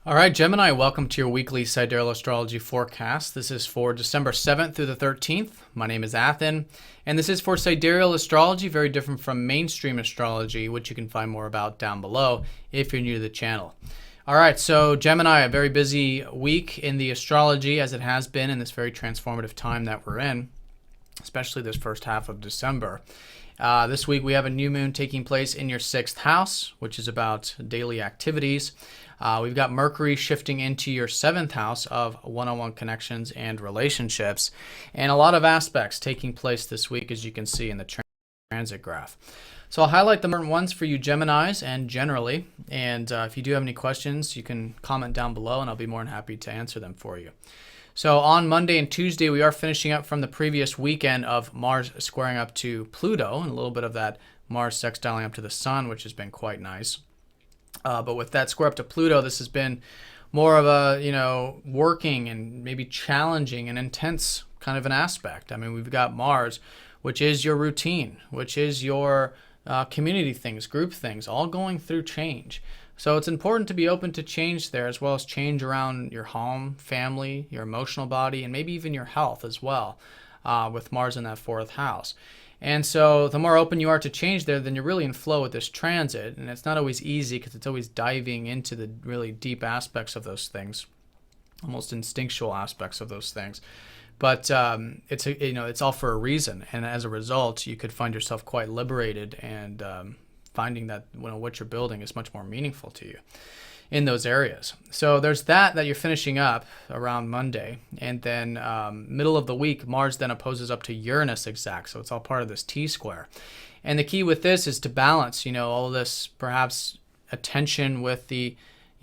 All right, Gemini, welcome to your weekly Sidereal Astrology forecast. This is for December 7th through the 13th. My name is Athen, and this is for Sidereal Astrology, very different from mainstream astrology, which you can find more about down below if you're new to the channel. All right, so Gemini, a very busy week in the astrology, as it has been in this very transformative time that we're in, especially this first half of December. This week we have a new moon taking place in your 6th house, which is about daily activities. We've got Mercury shifting into your 7th house of one-on-one connections and relationships, and a lot of aspects taking place this week, as you can see in the transit graph. So I'll highlight the important ones for you Geminis and generally, and if you do have any questions, you can comment down below and I'll be more than happy to answer them for you. So on Monday and Tuesday, we are finishing up from the previous weekend of Mars squaring up to Pluto, and a little bit of that Mars sextiling up to the Sun, which has been quite nice. But with that square up to Pluto, this has been more of a, working and maybe challenging and intense kind of an aspect. I mean, we've got Mars, which is your routine, which is your community things, group things, all going through change. So it's important to be open to change there, as well as change around your home, family, your emotional body, and maybe even your health as well, with Mars in that 4th house. And so the more open you are to change there, then you're really in flow with this transit. And it's not always easy because it's always diving into the really deep aspects of those things, almost instinctual aspects of those things. But it's all for a reason. And as a result, you could find yourself quite liberated and finding that what you're building is much more meaningful to you in those areas. So there's that you're finishing up around Monday, and then middle of the week, Mars then opposes up to Uranus exact, so it's all part of this T-square. And the key with this is to balance, all of this perhaps attention with the,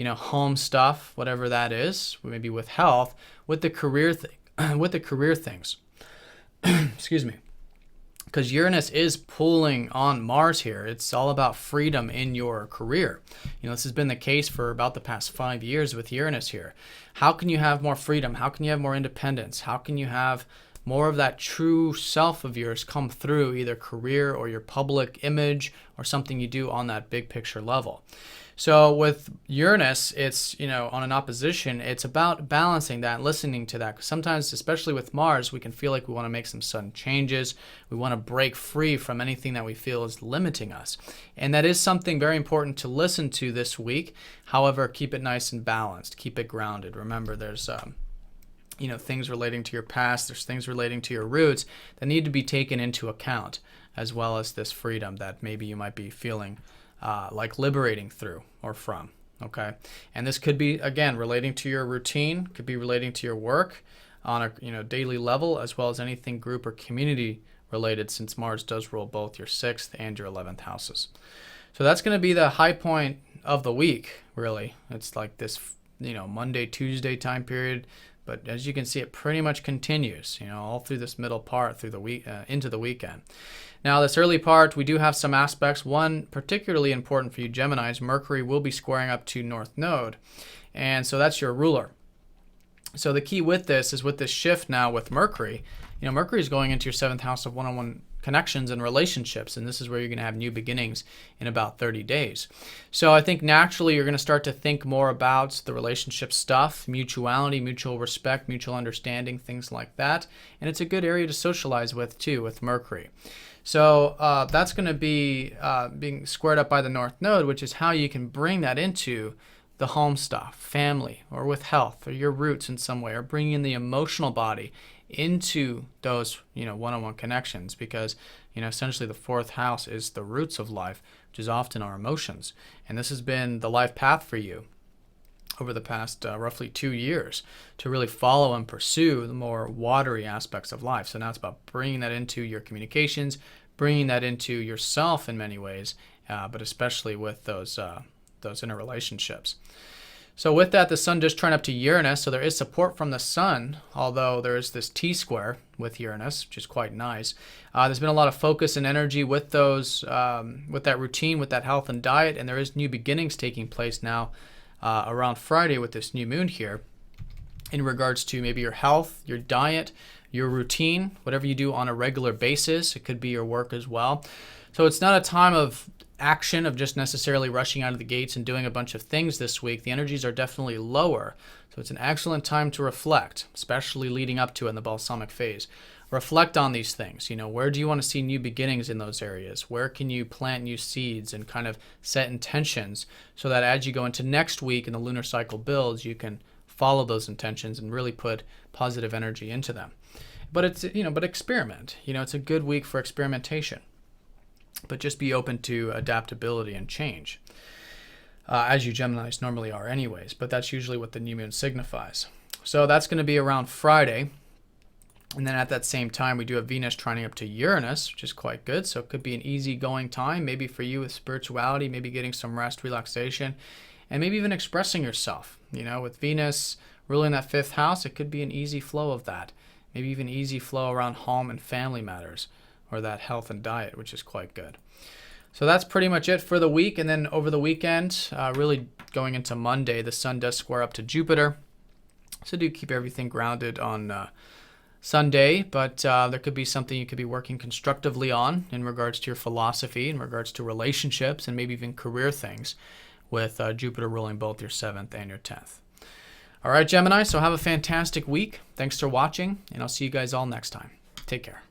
home stuff, whatever that is, maybe with health, with the career things. Excuse me. Because Uranus is pulling on Mars here. It's all about freedom in your career. This has been the case for about the past 5 years with Uranus here. How can you have more freedom? How can you have more independence? How can you have more of that true self of yours come through either career or your public image or something you do on that big picture level? So with Uranus, it's, on an opposition, it's about balancing that and listening to that. Because sometimes, especially with Mars, we can feel like we want to make some sudden changes. We want to break free from anything that we feel is limiting us. And that is something very important to listen to this week. However, keep it nice and balanced. Keep it grounded. Remember, there's things relating to your past. There's things relating to your roots that need to be taken into account, as well as this freedom that maybe you might be feeling like liberating through or from, okay? And this could be, again, relating to your routine, could be relating to your work on a daily level, as well as anything group or community related, since Mars does rule both your 6th and your 11th houses. So that's going to be the high point of the week, really. It's like this, Monday, Tuesday time period. But as you can see, it pretty much continues, all through this middle part, through the week, into the weekend. Now, this early part, we do have some aspects. One particularly important for you Geminis, Mercury will be squaring up to North Node. And so that's your ruler. So the key with this is with this shift now with Mercury, Mercury is going into your 7th house of one-on-one connections and relationships, and this is where you're going to have new beginnings in about 30 days. So I think naturally you're going to start to think more about the relationship stuff, mutuality, mutual respect, mutual understanding, things like that. And it's a good area to socialize with too, with Mercury. So that's going to be being squared up by the North Node, which is how you can bring that into the home stuff, family, or with health, or your roots in some way, or bringing in the emotional body into those, one-on-one connections, because, essentially the 4th house is the roots of life, which is often our emotions. And this has been the life path for you over the past roughly 2 years to really follow and pursue the more watery aspects of life. So now it's about bringing that into your communications, bringing that into yourself in many ways, but especially with those interrelationships. So with that, the Sun just turned up to Uranus, so there is support from the Sun, although there is this T-square with Uranus, which is quite nice. There's been a lot of focus and energy with those, with that routine, with that health and diet, and there is new beginnings taking place now around Friday with this new moon here in regards to maybe your health, your diet, your routine, whatever you do on a regular basis. It could be your work as well. So it's not a time of action, of just necessarily rushing out of the gates and doing a bunch of things this week. The energies are definitely lower. So it's an excellent time to reflect, especially leading up to it in the balsamic phase. Reflect on these things. Where do you want to see new beginnings in those areas? Where can you plant new seeds and kind of set intentions so that as you go into next week and the lunar cycle builds, you can follow those intentions and really put positive energy into them. But but experiment. It's a good week for experimentation. But just be open to adaptability and change, as you Geminis normally are anyways. But that's usually what the new moon signifies. So that's going to be around Friday. And then at that same time, we do have Venus trining up to Uranus, which is quite good. So it could be an easygoing time, maybe for you with spirituality, maybe getting some rest, relaxation, and maybe even expressing yourself. With Venus ruling that 5th house, it could be an easy flow of that. Maybe even easy flow around home and family matters, or that health and diet, which is quite good. So that's pretty much it for the week. And then over the weekend, really going into Monday, the sun does square up to Jupiter. So do keep everything grounded on Sunday, but there could be something you could be working constructively on in regards to your philosophy, in regards to relationships, and maybe even career things with Jupiter ruling both your 7th and your 10th. All right, Gemini, so have a fantastic week. Thanks for watching, and I'll see you guys all next time. Take care.